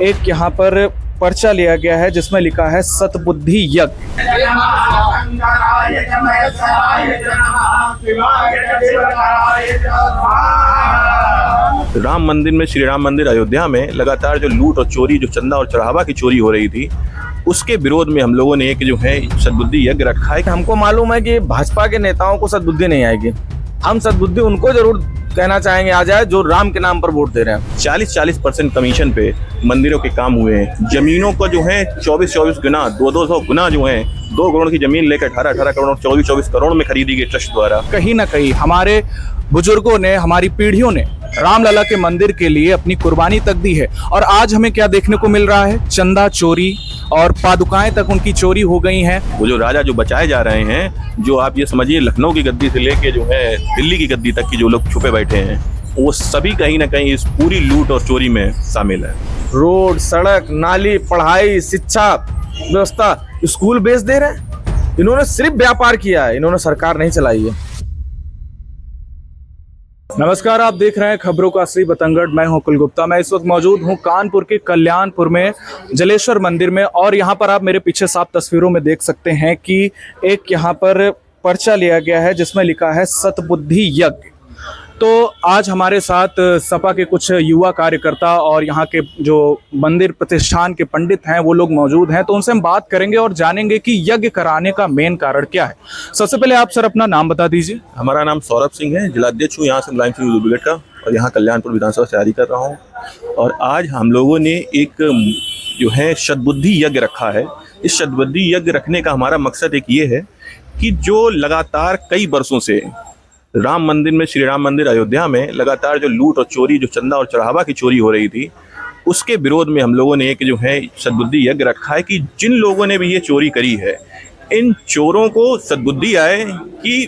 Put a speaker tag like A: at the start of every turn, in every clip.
A: एक यहाँ पर पर्चा लिया गया है जिसमें लिखा है सतबुद्धि यज्ञ।
B: राम मंदिर में, श्री राम मंदिर अयोध्या में लगातार जो लूट और चोरी, जो चंदा और चढ़ावा की चोरी हो रही थी, उसके विरोध में हम लोगों ने एक जो है सद्बुद्धि यज्ञ रखा है।
A: हमको मालूम है कि भाजपा के नेताओं को सद्बुद्धि नहीं आएगी। हम सद्बुद्धि उनको जरूर कहना चाहेंगे आ जाए जो राम के नाम पर वोट दे रहे हैं।
B: 40% कमीशन पे मंदिरों के काम हुए हैं। जमीनों को जो है 24 गुना, 200 गुना जो है, 2 करोड़ की जमीन लेकर 18 करोड़, 24 करोड़ में खरीदी गई ट्रस्ट द्वारा।
A: कहीं ना कहीं हमारे बुजुर्गों ने, हमारी पीढ़ियों ने रामलला के मंदिर के लिए अपनी कुर्बानी तक दी है। और आज हमें क्या देखने को मिल रहा है? चंदा चोरी और पादुकाएं तक उनकी चोरी हो गई हैं।
B: वो जो राजा जो बचाए जा रहे हैं, जो आप ये समझिए लखनऊ की गद्दी से लेके जो है दिल्ली की गद्दी तक की जो लोग छुपे बैठे हैं, वो सभी कहीं ना कहीं इस पूरी लूट और चोरी में शामिल है।
A: रोड, सड़क, नाली, पढ़ाई, शिक्षा व्यवस्था, स्कूल बेच दे रहे हैं। इन्होंने सिर्फ व्यापार किया है, इन्होंने सरकार नहीं चलाई है। नमस्कार, आप देख रहे हैं खबरों का असली बतंगड़। मैं हूं कुल गुप्ता। मैं इस वक्त मौजूद हूं कानपुर के कल्याणपुर में जलेश्वर मंदिर में, और यहां पर आप मेरे पीछे साफ तस्वीरों में देख सकते हैं कि एक यहां पर पर्चा लिया गया है जिसमें लिखा है सतबुद्धि यज्ञ। तो आज हमारे साथ सपा के कुछ युवा कार्यकर्ता और यहाँ के जो मंदिर प्रतिष्ठान के पंडित हैं वो लोग मौजूद हैं, तो उनसे हम बात करेंगे और जानेंगे कि यज्ञ कराने का मेन कारण क्या है। सबसे पहले आप सर अपना नाम बता दीजिए।
B: हमारा नाम सौरभ सिंह है, जिलाध्यक्ष हूँ यहाँ से मुलायम सिंह ब्रिगेड का, और यहाँ कल्याणपुर विधानसभा से तैयारी कर रहा हूँ। और आज हम लोगों ने एक जो है सद्बुद्धि यज्ञ रखा है। इस सद्बुद्धि यज्ञ रखने का हमारा मकसद एक ये है कि जो लगातार कई वर्षों से राम मंदिर में, श्री राम मंदिर अयोध्या में लगातार जो लूट और चोरी, जो चंदा और चढ़ावा की चोरी हो रही थी, उसके विरोध में हम लोगों ने एक जो है सद्बुद्धि यज्ञ रखा है कि जिन लोगों ने भी ये चोरी करी है, इन चोरों को सद्बुद्धि आए कि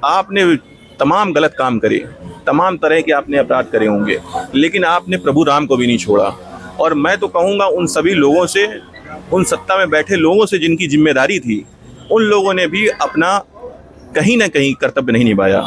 B: आपने तमाम गलत काम करे, तमाम तरह के आपने अपराध करे होंगे, लेकिन आपने प्रभु राम को भी नहीं छोड़ा। और मैं तो कहूँगा उन सभी लोगों से, उन सत्ता में बैठे लोगों से जिनकी जिम्मेदारी थी, उन लोगों ने भी अपना कहीं ना कहीं कर्तव्य नहीं निभाया।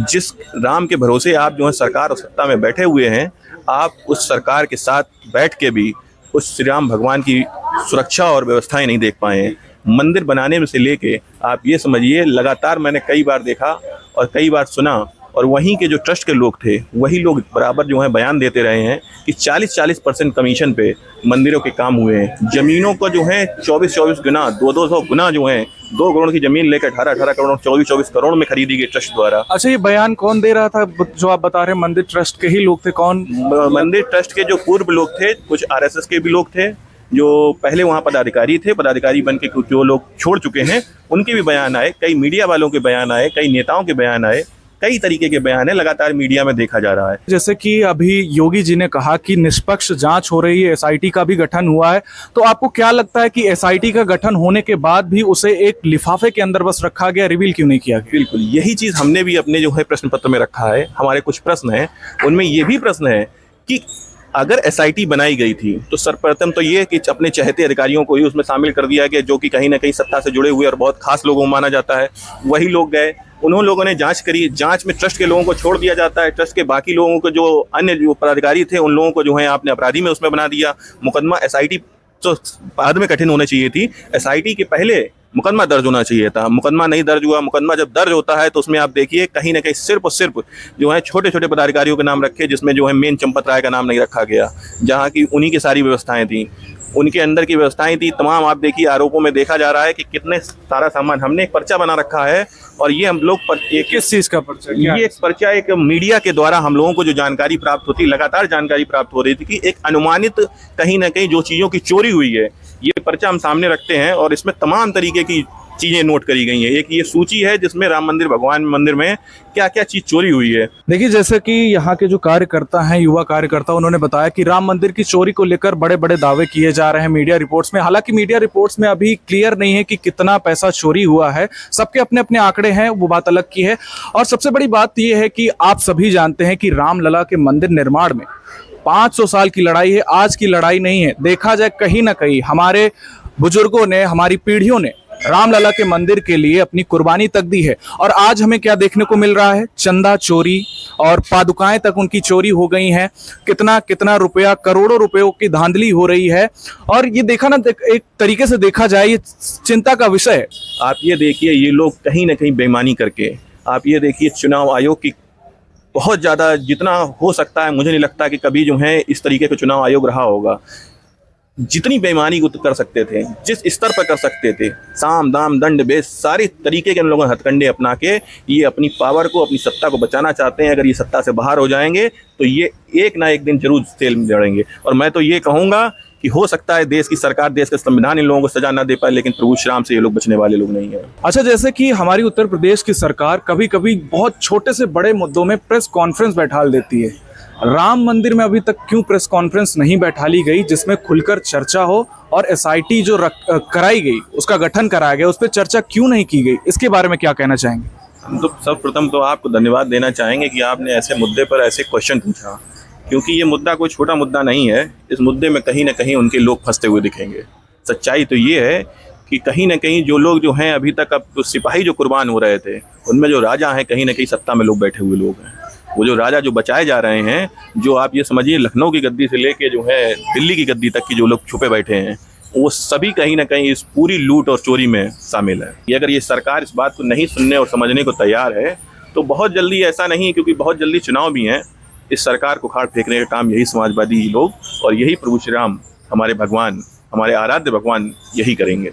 B: जिस राम के भरोसे आप जो है सरकार और सत्ता में बैठे हुए हैं, आप उस सरकार के साथ बैठ के भी उस श्री राम भगवान की सुरक्षा और व्यवस्थाएं नहीं देख पाए हैं। मंदिर बनाने में से लेके आप ये समझिए, लगातार मैंने कई बार देखा और कई बार सुना, और वहीं के जो ट्रस्ट के लोग थे वही लोग बराबर जो है बयान देते रहे हैं कि 40% कमीशन पे मंदिरों के काम हुए हैं। जमीनों को जो है 24 गुना, 200 गुना जो है, 2 करोड़ की जमीन लेकर 18 करोड़, 24 करोड़ में खरीदी गई ट्रस्ट द्वारा।
A: अच्छा, ये बयान कौन दे रहा था जो आप बता रहे हैं? मंदिर ट्रस्ट के ही लोग थे? कौन?
B: मंदिर ट्रस्ट के जो पूर्व लोग थे, कुछ RSS के भी लोग थे, जो पहले वहाँ पदाधिकारी थे, पदाधिकारी बन के कुछ जो लोग छोड़ चुके हैं, उनके भी बयान आए, कई मीडिया वालों के बयान आए, कई नेताओं के बयान आए, कई तरीके के बयान है लगातार मीडिया में देखा जा रहा है।
A: जैसे कि अभी योगी जी ने कहा कि निष्पक्ष जांच हो रही है, SIT का भी गठन हुआ है, तो आपको क्या लगता है कि SIT का गठन होने के बाद भी उसे एक लिफाफे के अंदर बस रखा गया, रिवील क्यों नहीं किया गया?
B: बिल्कुल यही चीज़ हमने भी अपने जो है प्रश्न पत्र में रखा है। हमारे कुछ प्रश्न हैं, उनमें ये भी प्रश्न है कि अगर SIT बनाई गई थी तो सर्वप्रथम तो ये कि अपने चहेते अधिकारियों को ही उसमें शामिल कर दिया गया, जो कि कहीं ना कहीं सत्ता से जुड़े हुए और बहुत खास लोगों को माना जाता है। वही लोग गए, उन्होंने लोगों ने जांच करी, जांच में ट्रस्ट के लोगों को छोड़ दिया जाता है। ट्रस्ट के बाकी लोगों को, जो अन्य जो पदाधिकारी थे, उन लोगों को जो है आपने अपराधी में उसमें बना दिया। मुकदमा SIT तो बाद में कठिन होनी चाहिए थी, SIT के पहले मुकदमा दर्ज होना चाहिए था। मुकदमा नहीं दर्ज हुआ। मुकदमा जब दर्ज होता है तो उसमें आप देखिए कहीं ना कहीं सिर्फ और सिर्फ जो है छोटे छोटे पदाधिकारियों के नाम रखे, जिसमें जो है मेन चंपत राय का नाम नहीं रखा गया, जहाँ की उन्हीं की सारी व्यवस्थाएं थी, उनके अंदर की व्यवस्थाएं थी तमाम। आप देखिए आरोपों में देखा जा रहा है कि कितने सारा सामान हमने एक पर्चा बना रखा है, और ये हम लोग
A: किस चीज़ का पर्चा?
B: ये एक पर्चा एक मीडिया के द्वारा हम लोगों को जो जानकारी प्राप्त होती, लगातार जानकारी प्राप्त हो रही थी कि एक अनुमानित कहीं ना कहीं जो चीज़ों की चोरी हुई है, ये पर्चा हम सामने रखते हैं और इसमें तमाम तरीके की चीजें नोट करी गई हैं। एक ये सूची है जिसमें राम मंदिर, भगवान मंदिर में क्या क्या चीज चोरी हुई है।
A: देखिए, जैसे कि यहाँ के जो कार्यकर्ता हैं, युवा कार्यकर्ता, उन्होंने बताया कि राम मंदिर की चोरी को लेकर बड़े बड़े दावे किए जा रहे हैं मीडिया रिपोर्ट्स में। हालांकि मीडिया रिपोर्ट्स में अभी क्लियर नहीं है कि कितना पैसा चोरी हुआ है, सबके अपने अपने आंकड़े हैं, वो बात अलग की है। और सबसे बड़ी बात यह है कि आप सभी जानते हैं कि रामलला के मंदिर निर्माण में 500 साल की लड़ाई है, आज की लड़ाई नहीं है। देखा जाए कहीं ना कहीं हमारे बुजुर्गों ने, हमारी पीढ़ियों ने रामलला के मंदिर के लिए अपनी कुर्बानी तक दी है। और आज हमें क्या देखने को मिल रहा है, चंदा चोरी और पादुकाएं तक उनकी चोरी हो गई हैं। कितना कितना रुपया, करोड़ों रुपयों की धांधली हो रही है। और ये देखा ना, एक तरीके से देखा जाए ये चिंता का विषय है।
B: आप ये देखिए, ये लोग कहीं ना कहीं बेईमानी करके, आप ये देखिए चुनाव आयोग की बहुत ज़्यादा, जितना हो सकता है मुझे नहीं लगता कि कभी जो है इस तरीके का चुनाव आयोग रहा होगा। जितनी बेईमानी को कर सकते थे, जिस स्तर पर कर सकते थे, साम दाम दंड भेद सारे तरीके के उन लोगों ने हथकंडे अपना के ये अपनी पावर को, अपनी सत्ता को बचाना चाहते हैं। अगर ये सत्ता से बाहर हो जाएंगे तो ये एक ना एक दिन जरूर जेल में जड़ेंगे। और मैं तो ये कहूँगा कि हो सकता है देश की सरकार, देश का संविधान इन लोगों को सजा ना दे पाए, लेकिन प्रभु श्री राम से ये लोग बचने वाले लोग नहीं है।
A: अच्छा, जैसे कि हमारी उत्तर प्रदेश की सरकार कभी कभी बहुत छोटे से बड़े मुद्दों में प्रेस कॉन्फ्रेंस बैठाल देती है। राम मंदिर में अभी तक क्यों प्रेस कॉन्फ्रेंस नहीं बैठाली गई जिसमें खुलकर चर्चा हो, और एसआईटी जो कराई गई, उसका गठन कराया गया, उस पर चर्चा क्यों नहीं की गई? इसके बारे में क्या कहना चाहेंगे?
B: हम तो सर्वप्रथम तो आपको धन्यवाद देना चाहेंगे कि आपने ऐसे मुद्दे पर ऐसे क्वेश्चन पूछा, क्योंकि ये मुद्दा कोई छोटा मुद्दा नहीं है। इस मुद्दे में कहीं ना कहीं उनके लोग फंसते हुए दिखेंगे। सच्चाई तो ये है कि कहीं ना कहीं जो लोग जो हैं अभी तक, अब तो सिपाही जो कुर्बान हो रहे थे, उनमें जो राजा हैं, कहीं ना कहीं सत्ता में लोग बैठे हुए लोग हैं। वो जो राजा जो बचाए जा रहे हैं, जो आप ये समझिए लखनऊ की गद्दी से लेके जो है दिल्ली की गद्दी तक की जो लोग छुपे बैठे हैं, वो सभी कहीं ना कहीं इस पूरी लूट और चोरी में शामिल है। ये अगर ये सरकार इस बात को नहीं सुनने और समझने को तैयार है तो बहुत जल्दी, ऐसा नहीं क्योंकि बहुत जल्दी चुनाव भी हैं, इस सरकार को खाड़ फेंकने का काम यही समाजवादी लोग और यही प्रभु श्री राम, हमारे भगवान, हमारे आराध्य भगवान यही करेंगे।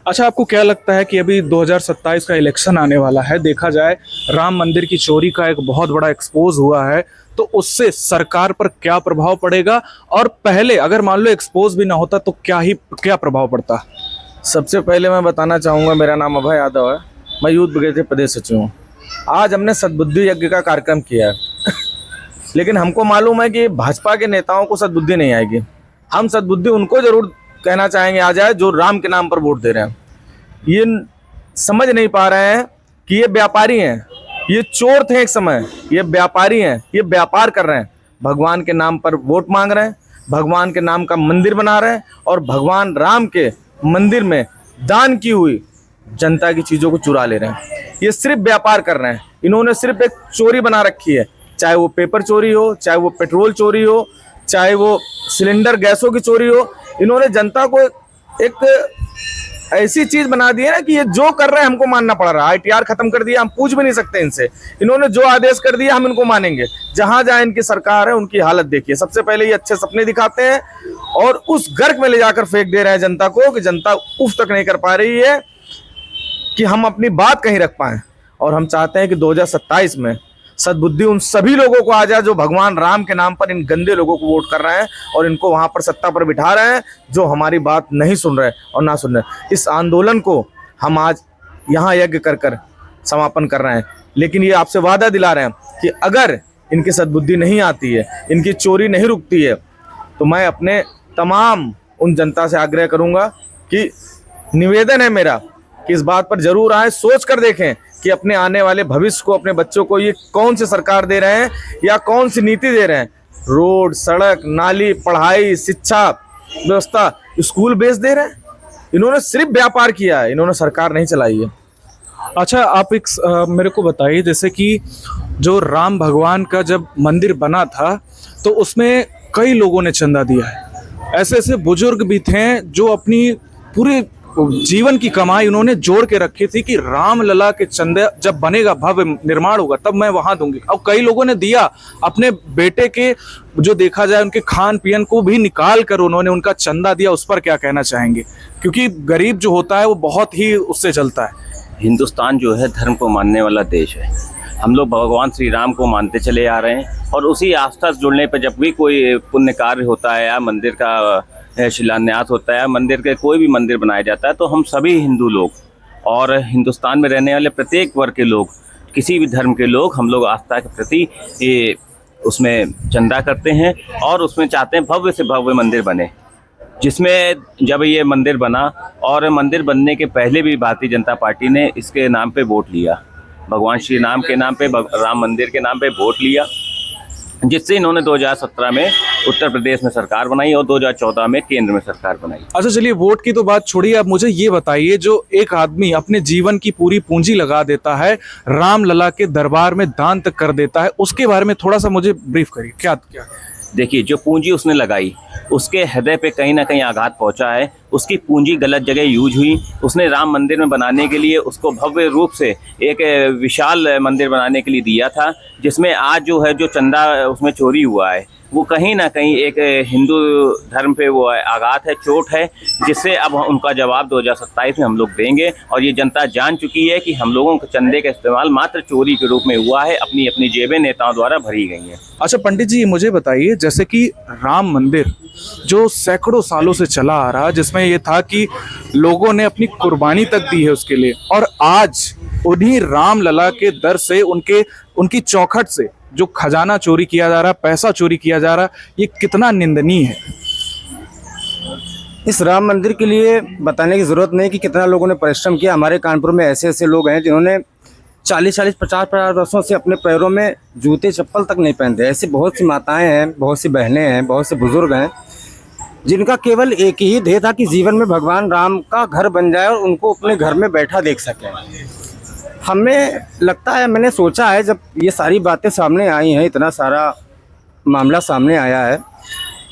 A: अच्छा, आपको क्या लगता है कि अभी 2027 का इलेक्शन आने वाला है, देखा जाए राम मंदिर की चोरी का एक बहुत बड़ा एक्सपोज हुआ है, तो उससे सरकार पर क्या प्रभाव पड़ेगा? और पहले अगर मान लो एक्सपोज भी ना होता तो क्या प्रभाव पड़ता?
C: सबसे पहले मैं बताना चाहूँगा, मेरा नाम अभय यादव है, मैं यूथ ब्रिगेड के प्रदेश सचिव हूँ। आज हमने सद्बुद्धि यज्ञ का कार्यक्रम किया है लेकिन हमको मालूम है कि भाजपा के नेताओं को सद्बुद्धि नहीं आएगी। हम सद्बुद्धि उनको जरूर कहना चाहेंगे आ जाए जो राम के नाम पर वोट दे रहे हैं। ये समझ नहीं पा रहे हैं कि ये व्यापारी हैं, ये चोर थे एक समय, ये व्यापारी हैं, ये व्यापार कर रहे हैं। भगवान के नाम पर वोट मांग रहे हैं, भगवान के नाम का मंदिर बना रहे हैं और भगवान राम के मंदिर में दान की हुई जनता की चीज़ों को चुरा ले रहे हैं। ये सिर्फ व्यापार कर रहे हैं। इन्होंने सिर्फ एक चोरी बना रखी है, चाहे वो पेपर चोरी हो, चाहे वो पेट्रोल चोरी हो, चाहे वो सिलेंडर गैसों की चोरी हो। इन्होंने जनता को एक ऐसी चीज बना दी है ना कि ये जो कर रहे हैं हमको मानना पड़ रहा है। ITR खत्म कर दिया, हम पूछ भी नहीं सकते इनसे। इन्होंने जो आदेश कर दिया हम इनको मानेंगे। जहां जहां इनकी सरकार है उनकी हालत देखिए। सबसे पहले ये अच्छे सपने दिखाते हैं और उस गर्क में ले जाकर फेंक दे रहे हैं जनता को कि जनता उफ तक नहीं कर पा रही है कि हम अपनी बात कहीं रख पाएं। और हम चाहते हैं कि 2027 में सद्बुद्धि उन सभी लोगों को आ जाए जो भगवान राम के नाम पर इन गंदे लोगों को वोट कर रहे हैं और इनको वहां पर सत्ता पर बिठा रहे हैं, जो हमारी बात नहीं सुन रहे और ना सुन रहे। इस आंदोलन को हम आज यहाँ यज्ञ कर कर समापन कर रहे हैं, लेकिन ये आपसे वादा दिला रहे हैं कि अगर इनकी सद्बुद्धि नहीं आती है, इनकी चोरी नहीं रुकती है, तो मैं अपने तमाम उन जनता से आग्रह करूँगा कि निवेदन है मेरा कि इस बात पर जरूर आए, सोच कर देखें कि अपने आने वाले भविष्य को, अपने बच्चों को ये कौन सी सरकार दे रहे हैं या कौन सी नीति दे रहे हैं। रोड, सड़क, नाली, पढ़ाई, शिक्षा व्यवस्था, स्कूल बेच दे रहे हैं। इन्होंने सिर्फ व्यापार किया है, इन्होंने सरकार नहीं चलाई है।
A: अच्छा, आप एक मेरे को बताइए, जैसे कि जो राम भगवान का जब मंदिर बना था तो उसमें कई लोगों ने चंदा दिया है। ऐसे ऐसे बुजुर्ग भी थे जो अपनी पूरे जीवन की कमाई उन्होंने जोड़ के रखी थी कि रामलला के चंदे जब बनेगा, भव्य निर्माण होगा, तब मैं वहां दूंगी। अब कई लोगों ने दिया, अपने बेटे के जो देखा जाए उनके खान पीन को भी निकाल कर उन्होंने उनका चंदा दिया। उस पर क्या कहना चाहेंगे? क्योंकि गरीब जो होता है वो बहुत ही उससे चलता है।
D: हिंदुस्तान जो है धर्म को मानने वाला देश है। हम लोग भगवान श्री राम को मानते चले आ रहे हैं और उसी आस्था से जुड़ने पर जब भी कोई पुण्य कार्य होता है या मंदिर का शिलान्यास होता है, मंदिर के कोई भी मंदिर बनाया जाता है, तो हम सभी हिंदू लोग और हिंदुस्तान में रहने वाले प्रत्येक वर्ग के लोग, किसी भी धर्म के लोग, हम लोग आस्था के प्रति ये उसमें चंदा करते हैं और उसमें चाहते हैं भव्य से भव्य मंदिर बने। जिसमें जब ये मंदिर बना और मंदिर बनने के पहले भी भारतीय जनता पार्टी ने इसके नाम पे वोट लिया, भगवान श्री राम के नाम पे, राम मंदिर के नाम पे वोट लिया। जिससे इन्होंने 2017 में उत्तर प्रदेश में सरकार बनाई और 2014 में केंद्र में सरकार बनाई।
A: अच्छा चलिए, वोट की तो बात छोड़िए, अब मुझे ये बताइए, जो एक आदमी अपने जीवन की पूरी पूंजी लगा देता है, रामलला के दरबार में दान तक कर देता है, उसके बारे में थोड़ा सा मुझे ब्रीफ करिए। क्या क्या
D: देखिए, जो पूंजी उसने लगाई उसके हृदय पे कहीं ना कहीं आघात पहुंचा है। उसकी पूंजी गलत जगह यूज हुई। उसने राम मंदिर में बनाने के लिए उसको भव्य रूप से एक विशाल मंदिर बनाने के लिए दिया था, जिसमें आज जो है जो चंदा उसमें चोरी हुआ है वो कहीं ना कहीं एक हिंदू धर्म पे वो आघात है, चोट है, जिससे अब उनका जवाब 2027 में हम लोग देंगे। और ये जनता जान चुकी है कि हम लोगों के चंदे का इस्तेमाल मात्र चोरी के रूप में हुआ है, अपनी अपनी जेबें नेताओं द्वारा भरी गई हैं।
A: अच्छा पंडित जी, मुझे बताइए, जैसे कि राम मंदिर जो सैकड़ों सालों से चला आ रहा, जिसमें ये था कि लोगों ने अपनी कुर्बानी तक दी है उसके लिए, और आज उन्हीं रामलला के दर से उनकी चौखट से जो खजाना चोरी किया जा रहा, पैसा चोरी किया जा रहा, ये कितना निंदनीय है।
E: इस राम मंदिर के लिए बताने की ज़रूरत नहीं कि कितना लोगों ने परिश्रम किया। हमारे कानपुर में ऐसे ऐसे लोग हैं जिन्होंने 40-40, 50-50 वर्षों से अपने पैरों में जूते चप्पल तक नहीं पहनते। ऐसी बहुत सी माताएं हैं, बहुत सी बहनें हैं, बहुत से बुजुर्ग हैं जिनका केवल एक ही ध्येय था कि जीवन में भगवान राम का घर बन जाए और उनको अपने घर में बैठा देख सकें। हमें लगता है, मैंने सोचा है, जब ये सारी बातें सामने आई हैं, इतना सारा मामला सामने आया है,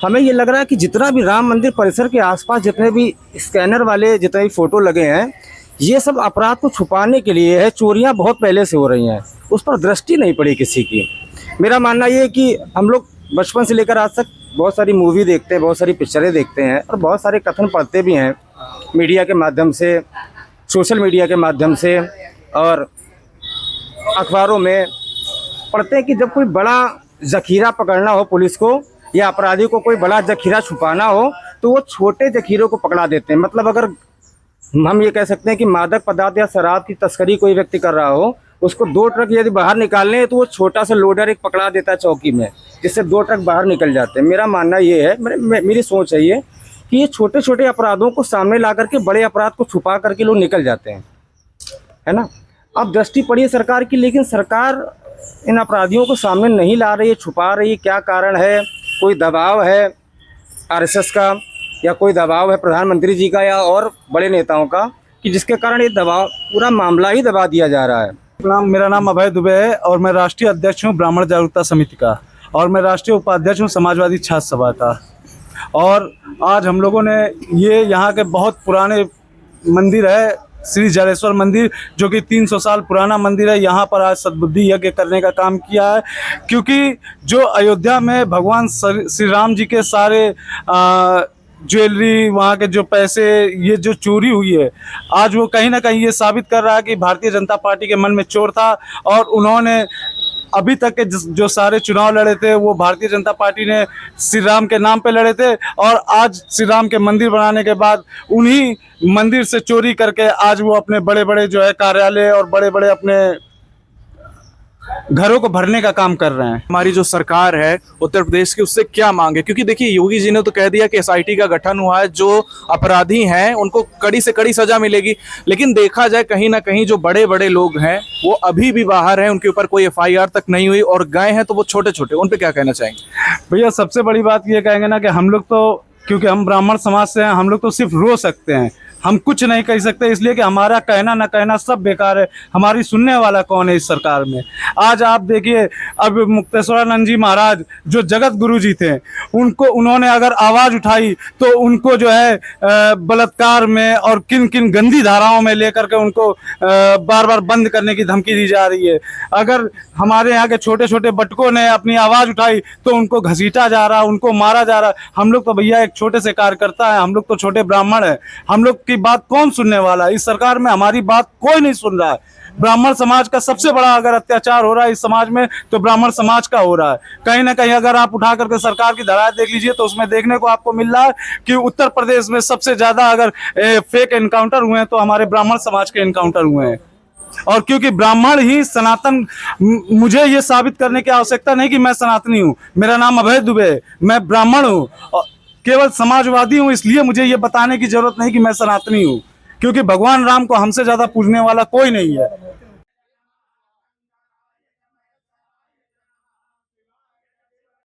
E: हमें ये लग रहा है कि जितना भी राम मंदिर परिसर के आसपास जितने भी स्कैनर वाले जितने भी फ़ोटो लगे हैं, ये सब अपराध को छुपाने के लिए है। चोरियां बहुत पहले से हो रही हैं, उस पर दृष्टि नहीं पड़ी किसी की। मेरा मानना ये है कि हम लोग बचपन से लेकर आज तक बहुत सारी मूवी देखते हैं, बहुत सारी पिक्चरें देखते हैं और बहुत सारे कथन पढ़ते भी हैं मीडिया के माध्यम से, सोशल मीडिया के माध्यम से, और अखबारों में पढ़ते हैं कि जब कोई बड़ा जखीरा पकड़ना हो पुलिस को या अपराधी को कोई बड़ा जखीरा छुपाना हो तो वो छोटे जखीरों को पकड़ा देते हैं। मतलब अगर हम ये कह सकते हैं कि मादक पदार्थ या शराब की तस्करी कोई व्यक्ति कर रहा हो, उसको 2 ट्रक यदि बाहर निकालने हैं तो वो छोटा सा लोडर एक पकड़ा देता है चौकी में, जिससे 2 ट्रक बाहर निकल जाते हैं। मेरा मानना ये है, मेरी सोच है ये, कि ये छोटे छोटे अपराधों को सामने ला करके बड़े अपराध को छुपा करके लोग निकल जाते हैं, है ना। अब दृष्टि पड़ी है सरकार की, लेकिन सरकार इन अपराधियों को सामने नहीं ला रही है, छुपा रही है। क्या कारण है? कोई दबाव है आरएसएस का, या कोई दबाव है प्रधानमंत्री जी का या और बड़े नेताओं का, कि जिसके कारण ये दबाव, पूरा मामला ही दबा दिया जा रहा है।
F: मेरा नाम अभय दुबे है और मैं राष्ट्रीय अध्यक्ष हूँ ब्राह्मण जागरूकता समिति का, और मैं राष्ट्रीय उपाध्यक्ष हूँ समाजवादी छात्र सभा का। और आज हम लोगों ने ये यहाँ के बहुत पुराने मंदिर है, श्री जलेश्वर मंदिर, जो कि 300 साल पुराना मंदिर है, यहाँ पर आज सद्बुद्धि यज्ञ करने का काम किया है। क्योंकि जो अयोध्या में भगवान श्री राम जी के सारे ज्वेलरी, वहाँ के जो पैसे, ये जो चोरी हुई है, आज वो कहीं ना कहीं ये साबित कर रहा है कि भारतीय जनता पार्टी के मन में चोर था। और उन्होंने अभी तक के जो सारे चुनाव लड़े थे वो भारतीय जनता पार्टी ने श्री राम के नाम पे लड़े थे, और आज श्री राम के मंदिर बनाने के बाद उन्हीं मंदिर से चोरी करके आज वो अपने बड़े बड़े जो है कार्यालय और बड़े बड़े अपने घरों को भरने का काम कर रहे हैं।
A: हमारी जो सरकार है उत्तर प्रदेश की, उससे क्या मांग है? क्योंकि देखिए, योगी जी ने तो कह दिया कि एसआईटी का गठन हुआ है, जो अपराधी हैं उनको कड़ी से कड़ी सजा मिलेगी, लेकिन देखा जाए कहीं ना कहीं जो बड़े बड़े लोग हैं वो अभी भी बाहर हैं, उनके ऊपर कोई एफआईआर तक नहीं हुई, और गए हैं तो वो छोटे छोटे। उन पे क्या कहना चाहेंगे?
F: भैया, सबसे बड़ी बात ये कहेंगे ना कि हम लोग तो, क्योंकि हम ब्राह्मण समाज से हैं, हम लोग तो सिर्फ रो सकते हैं, हम कुछ नहीं कह सकते, इसलिए कि हमारा कहना ना कहना सब बेकार है। हमारी सुनने वाला कौन है इस सरकार में? आज आप देखिए, अब मुक्तेश्वरानंद जी महाराज जो जगत गुरु जी थे, उन्होंने अगर आवाज़ उठाई तो उनको जो है बलात्कार में और किन किन गंदी धाराओं में लेकर के उनको बार बार बंद करने की धमकी दी जा रही है। अगर हमारे यहाँ के छोटे छोटे बटकों ने अपनी आवाज़ उठाई तो उनको घसीटा जा रहा, उनको मारा जा रहा। हम लोग तो भैया एक छोटे से कार्यकर्ता है, हम लोग तो छोटे ब्राह्मण हैं, हम लोग की बात कौन सुनने वाला है? इस सरकार में हमारी बात कोई नहीं सुन रहा है। ब्राह्मण समाज का सबसे बड़ा अगर अत्याचार हो रहा है इस समाज में तो ब्राह्मण समाज का हो रहा है। कहीं ना कहीं अगर आप उठा करके सरकार की धाराएं देख लीजिए तो उसमें देखने को आपको मिल रहा है कि उत्तर प्रदेश में सबसे ज्यादा अगर फेक एनकाउंटर हुए हैं तो हमारे ब्राह्मण समाज के एनकाउंटर हुए हैं। और क्योंकि ब्राह्मण ही सनातन, मुझे ये साबित करने की आवश्यकता नहीं कि मैं सनातनी हूँ। मेरा नाम अभय दुबे है, मैं ब्राह्मण हूँ, केवल समाजवादी हूँ, इसलिए मुझे ये बताने की जरूरत नहीं कि मैं सनातनी हूँ, क्योंकि भगवान राम को हमसे ज्यादा पूजने वाला कोई नहीं है।